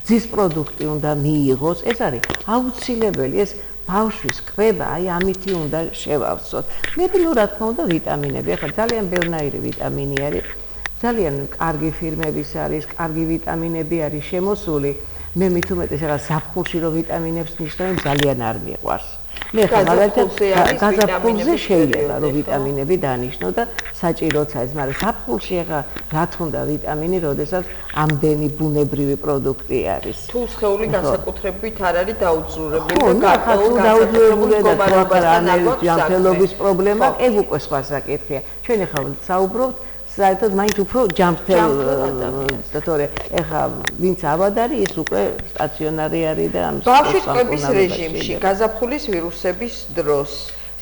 ძის პროდუქტი უნდა მიიღოს, ეს არის აუცილებელი, ეს ბავშვის კვება, აი ამითი უნდა შევავსოთ. მებილო რა თქმა უნდა ვიტამინები, ახლა ძალიან ბევრნაირი ვიტამინი არის. ძალიან კარგი ფირმების არის, კარგი ვიტამინები არის შემოსული. მე მით უმეტეს ახლა ზაფხულში რო ვიტამინებს ნიშნავენ ძალიან არ მიყვარს. მე ხა მაგალითად გაზაფხულზე შეიძლება რომ ვიტამინები დანიშნო და საჭიროც არის, მაგრამ ზაფხულში ახლა რა თქმა ვიტამინი, როდესაც ამდენი ბუნებრივი პროდუქტი არის. თუ სხეული განსაკუთრებით არ არის დაუძურებული და დაუძურებული და ჯანმრთელობის პრობლემა, ეგ უკვე სხვა საკითხია. ჩვენ ახლა საუბრობთ საერთოდ მაინც უფრო ჯანმრთელ თორე ეხა ვინც ავად არის ის უკვე სტაციონარი არის და ამ ბავშვის კვების რეჟიმში გაზაფხულის ვირუსების დროს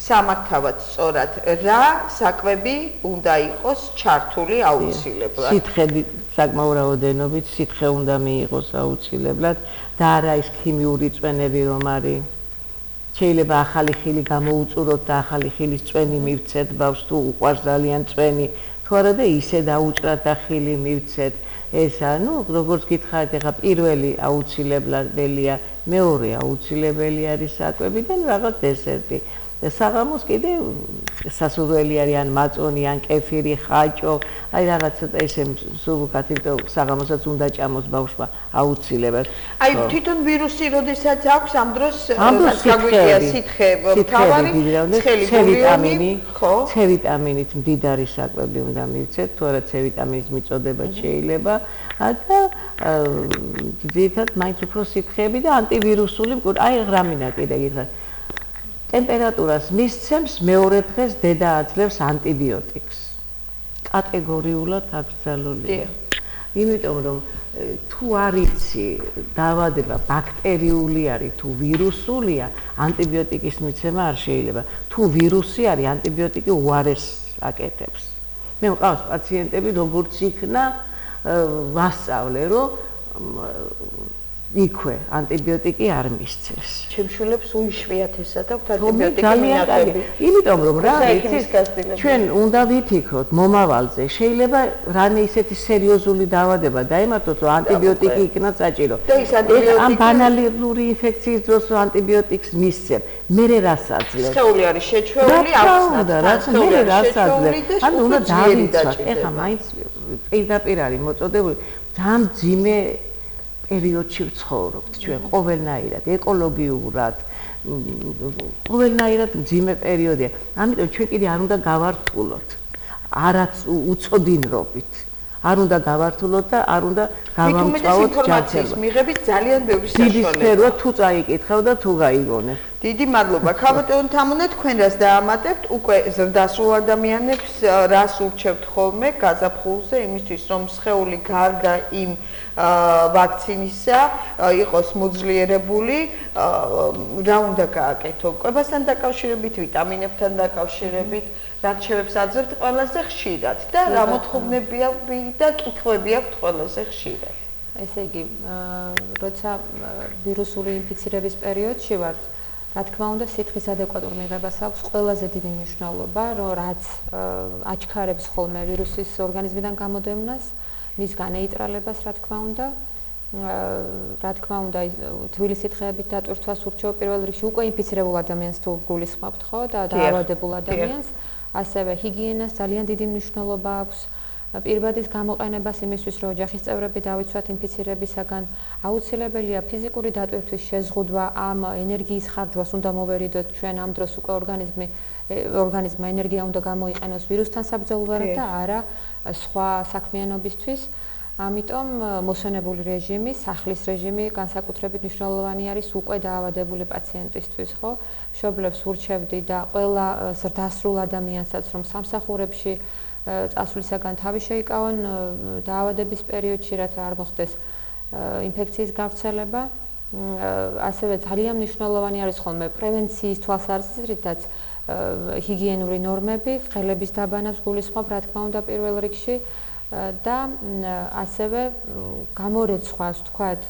სამართავად სწორად რა საკვები უნდა იყოს ჩართული აუცილებლად? სითხეები საკმაო რაოდენობით სითხე უნდა მიიღოს აუცილებლად და არა ის ქიმიური წვენები რომ არის. შეიძლება ახალი ხილი გამოუწუროთ და ახალი ხილის წვენი მივცეთ ბავშვს თუ უყვარს ძალიან წვენი თუ არა და ისე დაუჭრათ და ხილი მივცეთ. ესა, როგორც გითხარით, ეხა პირველი აუცილებელია, მეორე აუცილებელი არის საკვები და რაღაც დესერტი. და საღამოს კიდე სასურველი არის ან მაწონი, ან კეფირი, ხაჭო, აი რაღაც ცოტა ესე სულუკად, იმიტომ საღამოსაც უნდა ჭამოს ბავშვმა აუცილებლად. აი თვითონ ვირუსი როდესაც აქვს ამ დროს გაგვიწია სითხე, თავარი, C ვიტამინი, ხო? C ვიტამინით მდიდარი საკვები უნდა მივცეთ, თუ არა C ვიტამინის მიწოდება შეიძლება და ძირითადად მაინც უფრო სითხეები და ანტივირუსული მკურნალობა. აი რამინა კიდე გითხრათ. ტემპერატურას მისცემს მეორე დღეს დედა აძლევს ანტიბიოტიკს. კატეგორიულად აკრძალულია. იმიტომ რომ თუ არ იცი დაავადება ბაქტერიული არის თუ ვირუსულია, ანტიბიოტიკის მიცემა არ შეიძლება. თუ ვირუსი არის, ანტიბიოტიკი უარეს აკეთებს. მე მყავს პაციენტები, როგორც იქნა ვასწავლე, რომ იქვე ანტიბიოტიკი არ მისცეს. ჩემშულებს უიშვიათესად აქვს ძალიან ანტიბიოტიკი კარგი. იმიტომ რომ რა ვიცით, ჩვენ უნდა ვითიქროთ მომავალზე. შეიძლება რამე ისეთი სერიოზული დაავადება დაემართოს, რომ ანტიბიოტიკი იქნას საჭირო. ამ ბანალური ინფექციის დროს ანტიბიოტიკს მისცემ. მერე რას აძლევს? სხეული არის შეჩვეული, აქვს მერე რას აძლევს? ანუ უნდა დავიცვათ. ეხლა მაინც პირდაპირ არის მოწოდებული ძალიან ძიმე პერიოდში ვცხოვრობთ ჩვენ ყოველნაირად, ეკოლოგიურად, ყოველნაირად ძიმე პერიოდია. ამიტომ ჩვენ კიდე არ უნდა გავართულოთ. არაც უწოდინრობით. არ უნდა გავართულოთ და არ უნდა გავამწვავოთ ჯანმრთელობას. მიღების ძალიან ბევრი დიდი საშუალება. სფერო თუ წაიკითხავ და თუ გაიგონებ. დიდი მადლობა. ქალბატონ თამუნა, თქვენ რას დაამატებთ? უკვე ზრდასრულ ადამიანებს რას ურჩევთ ხოლმე გაზაფხულზე იმისთვის, რომ სხეული გარდა იმ ვაქცინისა იყოს მოძლიერებული, რა უნდა გააკეთო? კვებასთან დაკავშირებით, ვიტამინებთან დაკავშირებით, რა რჩევებს აძლევთ ყველაზე ხშირად და რა მოთხოვნებია და კითხვები აქვთ ყველაზე ხშირად? ესე იგი, როცა ვირუსული ინფიცირების პერიოდში ვართ, რა თქმა უნდა, სითხის ადეკვატურ მიღებას აქვს ყველაზე დიდი მნიშვნელობა, რომ რაც აჩქარებს ხოლმე ვირუსის ორგანიზმიდან გამოდევნას, მის განეიტრალებას, რა თქმა უნდა. რა თქმა უნდა, თბილი სითხეებით დატვირთვას ურჩევ პირველ რიგში უკვე ინფიცირებულ ადამიანს თუ გულისხმობთ, ხო, და დაავადებულ ადამიანს, ასევე ჰიგიენას ძალიან დიდი მნიშვნელობა აქვს. პირბადის გამოყენებას იმისთვის, რომ ოჯახის წევრები დავიცვათ ინფიცირებისაგან, აუცილებელია ფიზიკური დატვირთვის შეზღუდვა, ამ ენერგიის ხარჯვას უნდა მოვერიდოთ ჩვენ ამ დროს უკვე ორგანიზმმა ენერგია უნდა გამოიყენოს ვირუსთან საბრძოლველად და არა სხვა საქმიანობისთვის. ამიტომ მოსვენებული რეჟიმი, სახლის რეჟიმი განსაკუთრებით მნიშვნელოვანი არის უკვე დაავადებული პაციენტისთვის, ხო? მშობლებს ურჩევდი და ყველა ზრდასრულ ადამიანსაც, რომ სამსახურებში წასვლისაგან თავი შეიკავონ დაავადების პერიოდში, რათა არ მოხდეს ინფექციის გავრცელება. ასევე ძალიან მნიშვნელოვანი არის ხოლმე პრევენციის თვალსაზრისითაც ჰიგიენური ნორმები, ხელების დაბანას გულისხმობ, რა თქმა უნდა, პირველ რიგში და ასევე გამორეცხვას, თქვათ,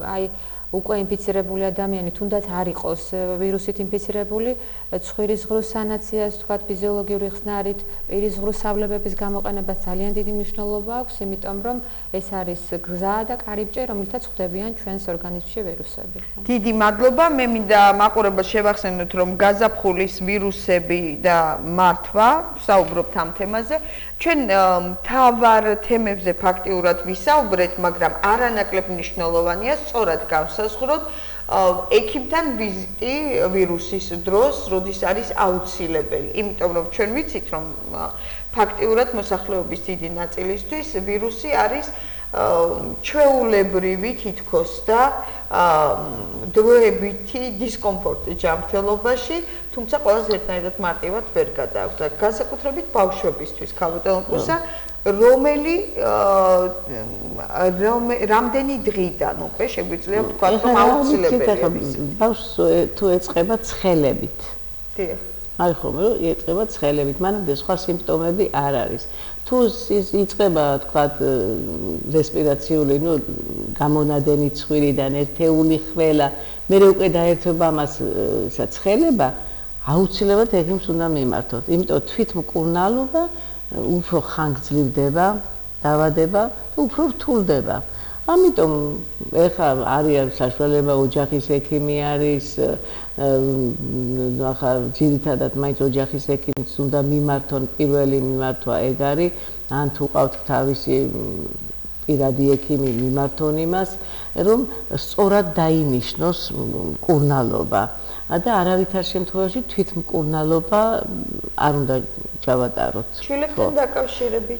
აი უკვე ინფიცირებული ადამიანი თუნდაც არ იყოს ვირუსით ინფიცირებული, ცხვირის ღრუს სანაციას, თქვათ, ფიზიოლოგიური ხსნარით, პირის ღრუს სავლებების გამოყენებას ძალიან დიდი მნიშვნელობა აქვს, იმიტომ რომ ეს არის გზა და კარიბჭე, რომლითაც ხვდებიან ჩვენს ორგანიზმში ვირუსები. დიდი მადლობა. მე მინდა მაყურებელს შევახსენოთ, რომ გაზაფხულის ვირუსები და მართვა, საუბრობთ ამ თემაზე. ჩვენ მთავარ თემებზე ფაქტიურად ვისაუბრეთ, მაგრამ არანაკლებ მნიშვნელოვანია სწორად განსაზღვროთ ექიმთან ვიზიტი ვირუსის დროს, როდის არის აუცილებელი. იმიტომ რომ ჩვენ ვიცით, რომ ფაქტიურად მოსახლეობის დიდი ნაწილისთვის ვირუსი არის ჩვეულებრივი თითქოს და დროებითი დისკომფორტი ჯანმრთელობაში, თუმცა ყველაზე ერთნაირად მარტივად ვერ გადააქვს და განსაკუთრებით ბავშვებისთვის, ქალბატონ კუსა, რამდენი დღიდან უკვე შეგვიძლია ვთქვა, რომ აუცილებელია. ბავშვს თუ ეწყება ცხელებით. დიახ. აი ხომ, რომ ეწყება ცხელებით, მანამდე სხვა სიმპტომები არ არის. თუ იწყება, თქვათ, რესპირაციული, გამონადენი ცხვირიდან ერთეული ხველა, მერე უკვე დაერთვება ამას ცხელება, აუცილებლად ექიმს უნდა მიმართოთ. იმიტომ თვითმკურნალობა უფრო ხანგრძლივდება, დაავადება და უფრო რთულდება. ამიტომ ეხლა არის საშუალება ოჯახის ექიმი არის, ახლა ძირითადად მაინც ოჯახის ექიმს უნდა მიმართონ, პირველი მიმართვა ეგ არის, ან თუ ყავთ თავისი პირადი ექიმი მიმართონ იმას, რომ სწორად დაინიშნოს მკურნალობა. და არავითარ შემთხვევაში თვითმკურნალობა არ უნდა ჩავატაროთ. ჩვილებთან დაკავშირებით.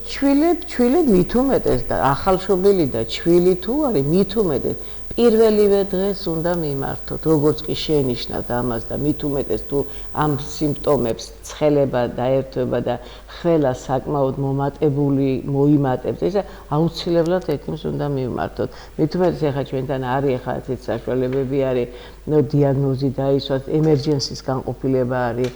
ჩვილებ მით უმეტეს და ახალშობილი და ჩვილი თუ არის მით უმეტეს პირველივე დღეს უნდა მიმართოთ, როგორც კი შენიშნათ ამას და მით უმეტეს თუ ამ სიმპტომებს ცხელება დაერთვება და ხველა საკმაოდ მომატებული მოიმატებს, ეს აუცილებლად ექიმს უნდა მიმართოთ. მით უმეტეს ახლა ჩვენთან არის ახლა ეს საშუალებები არის, დიაგნოზი დაისვათ, ემერჯენსის განყოფილება არის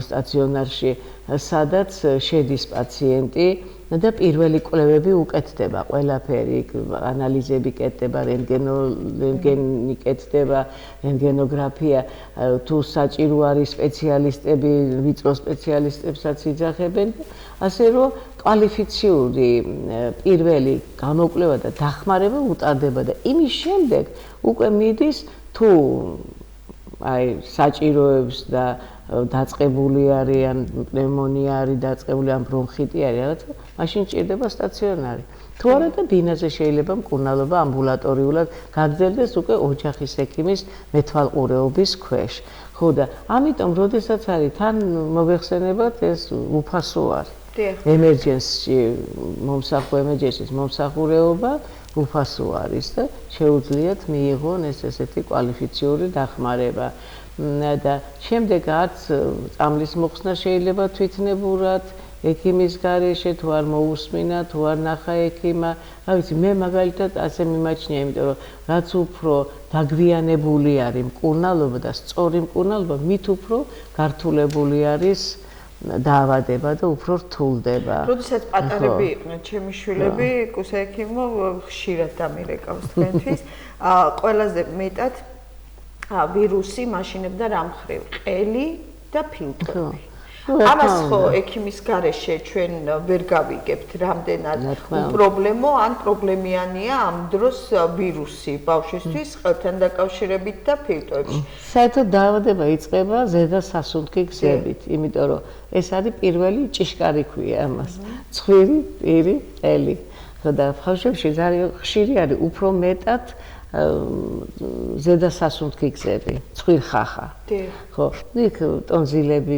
სტაციონარში, სადაც შედის პაციენტი და პირველი კვლევები უკეთდება, ყველაფერი, ანალიზები კეთდება, რენტგენი კეთდება, რენტგენოგრაფია, თუ საჭირო არის სპეციალისტები, ვიწრო სპეციალისტებსაც იძახებენ, ასე რომ კვალიფიციური პირველი გამოკვლევა და დახმარება უტარდება და იმის შემდეგ უკვე მიდის თუ აი საჭიროებს და დაწყებული არიან პნევმონია არის დაწყებული ან ბრონხიტი არის რაღაცა მაშინ ჭირდება სტაციონარი თუ არა და ბინაზე შეიძლება მკურნალობა ამბულატორიულად გაგრძელდეს უკვე ოჯახის ექიმის მეთვალყურეობის ქვეშ ხო და ამიტომ როდესაც არის თან მოიხსენებათ ეს უფასო არის emergency მომსახურეობა უფასო არის და შეუძლიათ მიიღონ ესეთი კვალიფიციური დახმარება და შემდეგ არც წამლის მოხსნა შეიძლება თვითნებურად ექიმის გარეშე თუ არ მოусმინა თუ არ ნახა ექიმა რა ვიცი მე მაგალითად ასე მიმაჩნია იმიტომ რომ რაც უფრო დაგვიანებული არის მკურნალობა და სწორი მკურნალობა მით უფრო გართულებული არის დაავადება და უფრო რთულდება. როდესაც პატარები იყვნენ ჩემი შვილები, კუსექიმო ხშირად დამირეკავს თქვენთვის. ყველაზე მეტად ვირუსი მაშინებდა რა მხრივ? ყელი და ფილტვები. ამას ხო ექიმის გარეშე ჩვენ ვერ გავიგებთ რამდენად უპრობლემო ან პრობლემიანია ამ დროს ვირუსი ბავშვისთვის ყელთან დაკავშირებით და ფილტვებში. საერთოდ დაავადება იწყება ზედა სასუნთქი გზებით, იმიტომ რომ ეს არის პირველი ჭიშკარი ქვია ამას. ცხვირი, პირი, ყელი. და ბავშვებში ძალიან ხშირი არის უფრო მეტად ზედა სასუნთქი გზები, ცხვირხახა. ხო, იქ ტონზილები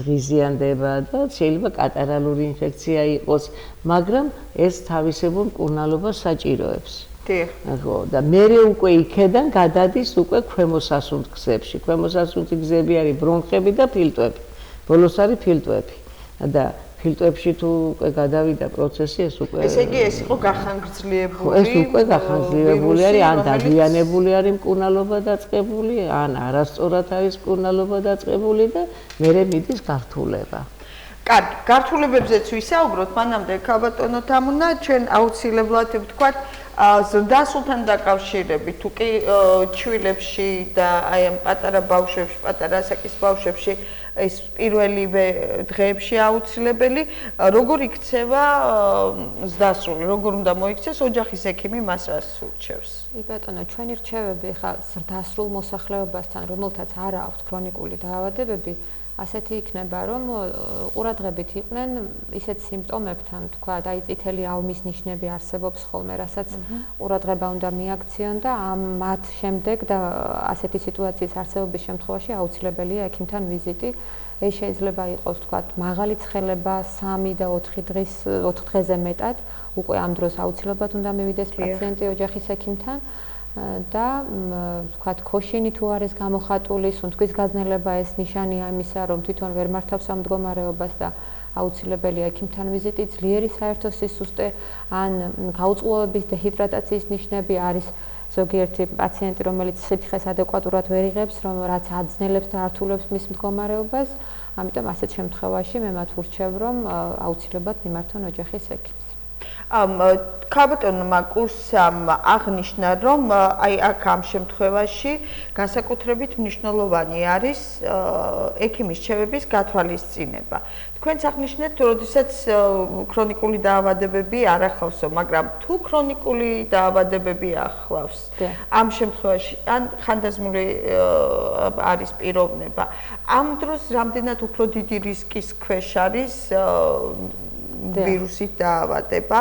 ღიზიანდება და შეიძლება კატარალური ინფექცია იყოს, მაგრამ ეს თავისებურ მკურნალობას საჭიროებს. ხო, და მერე უკვე იქედან გადადის უკვე ქვემო სასუნთქ გზებში. ქვემო სასუნთქი გზები არის ბრონხები და ფილტვები. ბოლოს არის ფილტვები. და ფილტვებში თუ უკვე გადავიდა პროცესი ეს უკვე ესე იგი ეს იყო გახანგრძლივებული ეს უკვე გახანგრძლივებული არის ან დაგვიანებული არის მკურნალობა დაწყებული ან არასწორად არის მკურნალობა დაწყებული და მერე მიდის გართულება. კარგი, გართულებებზეც ვისაუბროთ, მანამდე ქალბატონო თამუნა, ჩვენ აუცილებლად ვთქვათ ზრდასრულთან დაკავშირებით, თუ კი ჩვილებში და აი ამ პატარა ბავშვებში, პატარა ასაკის ბავშვებში ეს პირველივე დღეებში აუცილებელი, როგორ იქცევა ზრდასრული, როგორ უნდა მოიქცეს ოჯახის ექიმი მას რას ურჩევს? ბატონო, ჩვენი რჩევები ხა ზრდასრულ მოსახლეობასთან, რომელთაც არ აქვს ქრონიკული დაავადებები, ასეთი იქნება, რომ ყურადღებით იყვნენ ისეთ სიმპტომებთან, თქვა, აი წითელი ალმის ნიშნები არსებობს ხოლმე, რასაც ყურადღება უნდა მიაქციონ და მათ შემდეგ და ასეთი სიტუაციის არსებობის შემთხვევაში აუცილებელია ექიმთან ვიზიტი. ეს შეიძლება იყოს, თქვა, მაღალი ცხელება 3 და 4 დღეზე მეტად, უკვე ამ დროს აუცილებლად უნდა მივიდეს პაციენტი ოჯახის ექიმთან. და ვთქვათ, ქოშინი თუ არის გამოხატული, სუნთქვის გაძნელება ეს ნიშანია იმისა, რომ თვითონ ვერ მართავს ამ მდგომარეობას და აუცილებელია ექიმთან ვიზიტი, ძლიერი საერთო სისუსტე ან გაუწყლოების დეჰიდრატაციის ნიშნები არის ზოგიერთი პაციენტი, რომელიც სითხეს ადეკვატურად ვერ იღებს, რაც აძნელებს და ართულებს მის მდგომარეობას, ამიტომ ასეთ შემთხვევაში მე მათ ვურჩევ, რომ აუცილებლად მიმართონ ოჯახის ექიმს. ქალბატონმა კურსამ აღნიშნა, რომ აი აქ ამ შემთხვევაში განსაკუთრებით მნიშვნელოვანი არის ექიმის რჩევების გათვალისწინება. თქვენც აღნიშნეთ, როდესაც ქრონიკული დაავადებები არ ახლავსო, მაგრამ თუ ქრონიკული დაავადებები ახლავს, ამ შემთხვევაში ან ხანდაზმული არის პიროვნება, ამ დროს რამდენად უფრო დიდი რისკის ქვეშ არის ვირუსით დაავადება,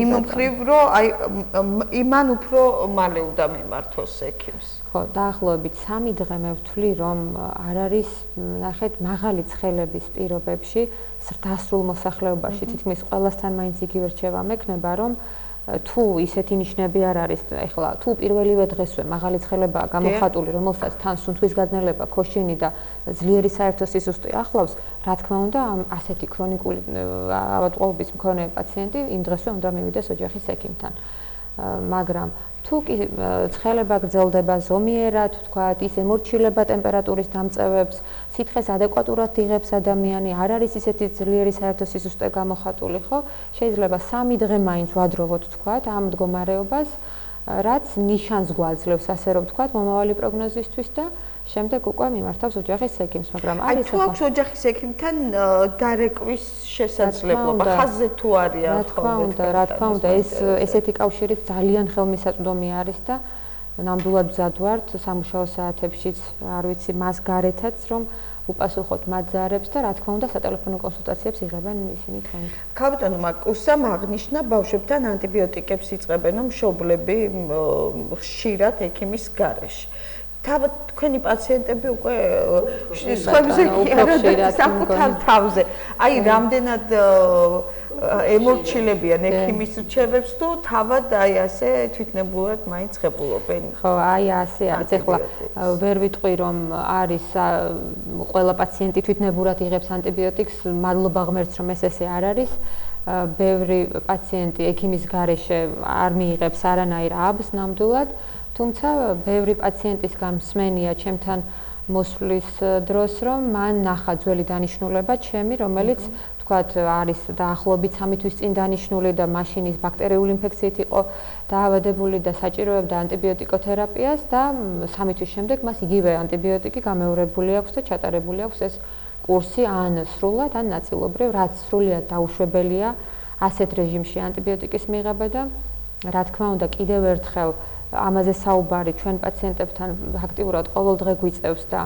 იმ მხრივ, რომ აი იმან უფრო მალე უნდა მიმართოს ექიმს. ხო, დაახლოებით 3 დღე მე ვთვლი, რომ არ არის, ნახეთ, მაღალი ცხელების პირობებში, ზრდასრულ მოსახლეობაში, თითქმის ყველასთან მაინც იგივე რჩევა მექნება, რომ თუ ისეთი ნიშნები არ არის, ეხლა თუ პირველივე დღესვე მაღალი ცხელებაა გამოხატული, რომელსაც თან სუნთქვის გაძნელება, ქოშინი და ძლიერი საერთო სისუსტე ახლავს, რა თქმა უნდა, ასეთი ქრონიკული ავადმყოფობის მქონე პაციენტი იმ დღესვე უნდა მივიდეს ოჯახის ექიმთან. მაგრამ თუ კი ცხელება გრძელდება ზომიერად, თქვათ, ის ემორჩილება ტემპერატურის დამწევებს, სითხეს ადეკვატურად იღებს ადამიანი, არ არის ისეთი ძლიერი საერთო სისუსტე გამოხატული, ხო? შეიძლება 3 დღე მაინც ვადროვოთ, თქვათ, ამ მდგომარეობას, რაც ნიშანს გვაძლევს, ასე რომ ვთქვათ, მომავალი პროგნოზისთვის და შემდეგ უკვე მიმართავს ოჯახის ექიმს, მაგრამ არის თუ აქვს ოჯახის ექიმთან გარეკვის შესაძლებლობა, ხაზზე თუ არიან რა თქმა უნდა, ესეთი კავშირიც ძალიან ხელმისაწვდომი არის და ნამდვილად მზად ვართ სამუშაო საათებშიც, არ ვიცი, მას გარეთაც რომ უპასუხოთ მათ ზარებს და რა თქმა უნდა სატელეფონო კონსულტაციებს იღებენ ისინი თქვენ. ქალბატონმა კუსამ აღნიშნა ბავშვებთან ანტიბიოტიკებს იწყებენ მშობლები ხშირად ექიმის გარეშე. თავად თქვენი პაციენტები უკვე სხვებზე კი არა საკუთარ თავზე. აი რამდენად ემორჩილებიან ექიმის რჩევებს თუ თავად აი ასე თვითნებურად მაინც ხებულობენ. ხო, აი ასე არის. ეხლა ვერ ვიტყვი რომ არის ყველა პაციენტი თვითნებურად იღებს ანტიბიოტიკს, მადლობა ღმერთს რომ ესე არ არის. ბევრი პაციენტი ექიმის გარეშე არ მიიღებს არანაირ აბს ნამდვილად. თუმცა ბევრი პაციენტისგან მსმენია ჩემთან მოსვლის დროს, რომ მან ნახა ძველი დანიშნულება ჩემი, რომელიც თქვათ არის დაახლოებით 3 თვის წინ დანიშნული და მაშინ ის ბაქტერიული ინფექციით იყო დაავადებული და საჭიროებდა ანტიბიოტიკოთერაპიას და 3 თვის შემდეგ მას იგივე ანტიბიოტიკი გამეორებული აქვს და ჩატარებული აქვს ეს კურსი ან სრულად, ან ნაწილობრივ, რაც სრულად დაუშვებელია ასეთ რეჟიმში ანტიბიოტიკის მიღება და რა თქმა უნდა კიდევ ერთხელ ამაზე საუბარი ჩვენ პაციენტებთან აქტიურად ყოველდღე გვიწევს და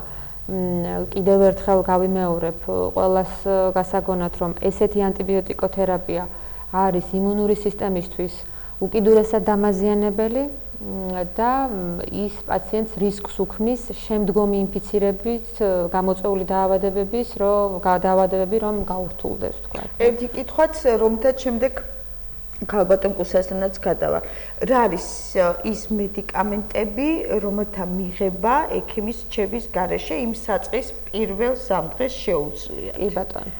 კიდევ ერთხელ გავიმეორებ ყველას გასაგონად რომ ესეთი ანტიბიოტიკოთერაპია არის იმუნური სისტემისთვის უკიდურესად დამაზიანებელი და ის პაციენტს რისკს უქმნის შემდგომი ინფიცირების გამოწვეული დაავადებების რომ გაურთულდეს თქვა. ერთი კითხვაც რომთაც შემდეგ ქალბატონ კუსასთანაც გადავა. რა არის ის მედიკამენტები, რომელთა მიღება ექიმის რჩევის გარეშე იმ საწყის პირველ 3 დღეს შეუძლიათ? კი ბატონო.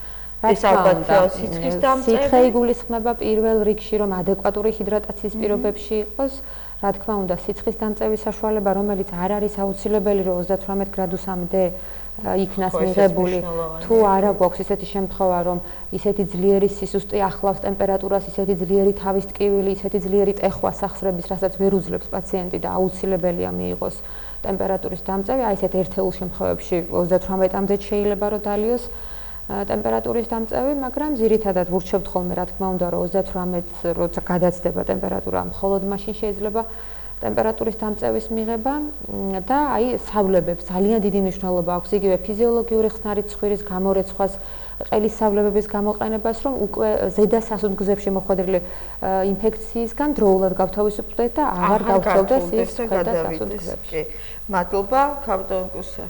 ეს ალბათ სიცხის დამწევი. სითხე იგულისხმება პირველ რიგში, რომ ადეკვატური ჰიდრატაციის პირობებში იყოს. რა თქმა უნდა, სიცხის დამწევის საშუალება, რომელიც არ არის აუცილებელი, რომ 38 გრადუსამდე იქნას მიღებული, თუ არა გვაქვს ისეთი შემთხვევა, რომ ისეთი ძლიერი სისუსტე ახლავს ტემპერატურას, ისეთი ძლიერი თავის ტკივილი, ისეთი ძლიერი ტეხვა სახსრების, რასაც ვერ უძლებს პაციენტი და აუცილებელია მიიღოს ტემპერატურის დამწევი, აი ესეთ ერთეულ შემთხვევებში 38-მდე შეიძლება რომ დალიოს ტემპერატურის დამწევი, მაგრამ ძირითადად ვურჩევთ ხოლმე, რა თქმა უნდა, რომ 38-ს როცა გადაცდება ტემპერატურა, მხოლოდ მაშინ შეიძლება ტემპერატურის დამწევის მიღება და აი სავლებებს ძალიან დიდი მნიშვნელობა აქვს იგივე ფიზიოლოგიური ხსნარი ცხვირის გამორეცხვას, ყელის სავლებების გამოყენებას, რომ უკვე ზედა სასუნთქზებში მოხვედრილი ინფექციისგან დროულად გავთავისუფლდეთ და აღარ გავხსოვდეს ის ქვედა სასუნთქზებში. მადლობა, ქალბატონ კუსა.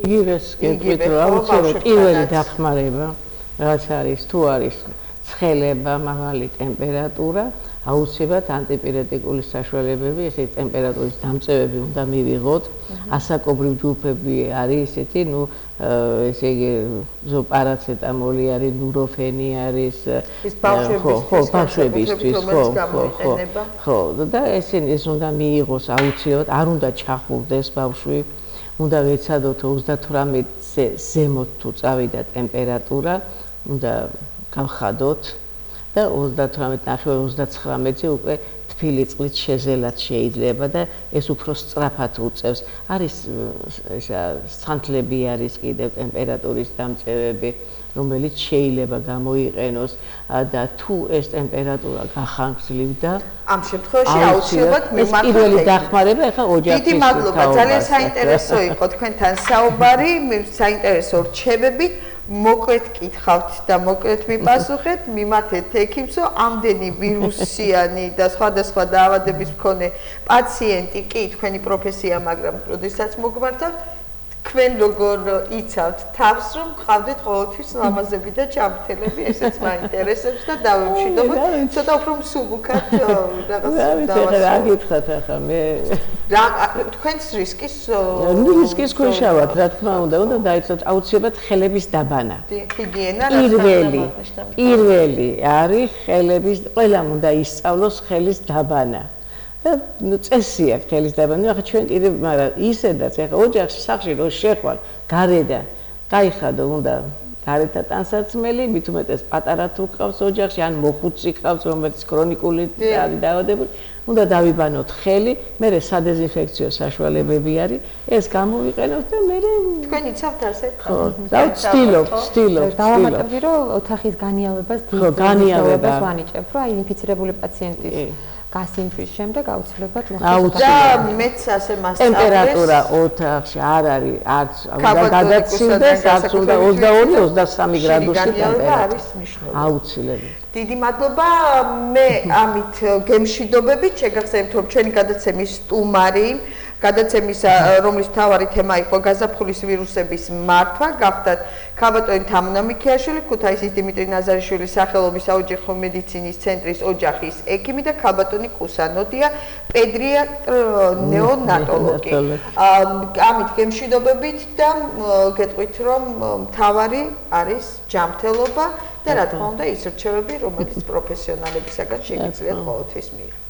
იგივეს გეტყვით, რომ აუცილებლად პირველი დახმარება, რაც არის, თუ არის ცხელება, მაღალი ტემპერატურა, აუცილებლად ანტიპირეტიკული საშუალებები, ესეთი ტემპერატურის დამწევები უნდა მივიღოთ. ასაკობრივ ჯგუფები არის ესეთი, ესე იგი ზოპარაცეტამოლი არის, ნუროფენი არის, ბავშვებისთვის, ხო, და ეს უნდა მიიღოს აუცილებლად, არ უნდა ჩახურდეს ბავშვი. უნდა ვეცადოთ 38-ზე ზემოთ თუ წავიდა ტემპერატურა, უნდა გავხადოთ და 38-39-ზე უკვე თბილი წყლით შეზელად შეიძლება და ეს უფრო სწრაფად უწევს. არის სანთლები არის კიდევ ტემპერატურის დამწევები, რომელიც შეიძლება გამოიყენოს და თუ ეს ტემპერატურა გახანგრძლივდა, ამ შემთხვევაში აუცილებლად მიმართოთ. პირველი დახმარება ახლა ოჯახის. დიდი მადლობა, ძალიან საინტერესო იყო თქვენთან საუბარი, საინტერესო რჩევები. მოკლედ კითხავთ და მოკლედ მიპასუხეთ, მიმართეთ ექიმსო, ამდენი ვირუსიანი და სხვადასხვა დაავადების მქონე პაციენტი კი თქვენი პროფესია, მაგრამ როდესაც მოგმართავთ, თქვენ როგორ იცავთ თავს, რომ გყავდეთ ყოველთვის ლამაზები და ჯანმრთელები, ესეც მაინტერესებს და დავემშვიდობოთ, ცოტა უფრო მსუბუქად რაღაც დავასრულოთ. რა გითხრათ ახლა მე? თქვენს რისკის ქვეშა ვართ, რა თქმა უნდა, უნდა დაიცოთ აუცილებლად ხელების დაბანა. ჰიგიენა პირველი არის ხელების, ყველამ უნდა ისწავლოს ხელის დაბანა. და წესი აქვს ხელისდაბა. ახლა ჩვენ კიდევ მაგრამ ისედაც ახლა ოჯახში სახში რო შეხვალ გარედან გაიხადო უნდა გარეთ ტანსაცმელი, მით უმეტეს პატარა თუ ყავს ოჯახში, ან მოხუცი ყავს, რომელიც ქრონიკული არის დაავადებული, უნდა დავიბანოთ ხელი, მერე სადეზინფექციო საშუალებები არის, ეს გამოვიყენოთ და მერე თქვენ იცავთ ასეთ? ხო, და ვცდილობ. დავამატებდი, რომ ოთახის განიავებას დიდ ვანიჭებ, რომ აი ინფიცირებული პაციენტის გასინჯვის შემდეგ აუცილებლად და მეც ასე მასწავლეს. ტემპერატურა ოთახში არ არის არც უნდა გადაცილდეს, არც უნდა 22-23 გრადუსი ტემპერატურა არის მნიშვნელოვანი. აუცილებლად. დიდი მადლობა. მე ამით გემშვიდობებით შეგახსენებთ, რომ ჩვენი გადაცემის სტუმარი გადაცემის რომლის მთავარი თემა იყო გაზაფხულის ვირუსების მართვა, გახდათ ქაბატონი თამუნა მიქიაშვილი, ქუთაისის დიმიტრი ნაზარიშვილის სახელობის საოჯახო მედიცინის ცენტრის ოჯახის ექიმი და ქაბატონი კუსანოდია, პედიატრ-ნეონატოლოგი. ამით გემშვიდობებით და გეტყვით, რომ მთავარი არის ჯანმრთელობა და რა თქმა უნდა ის რჩევები, რომელიც პროფესიონალებისაგან შეგიძლიათ ყოველთვის მიიღოთ.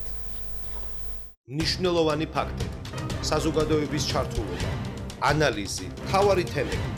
მნიშვნელოვანი ფაქტები, საზოგადოების ჩართულობა, ანალიზი, მთავარი თემები.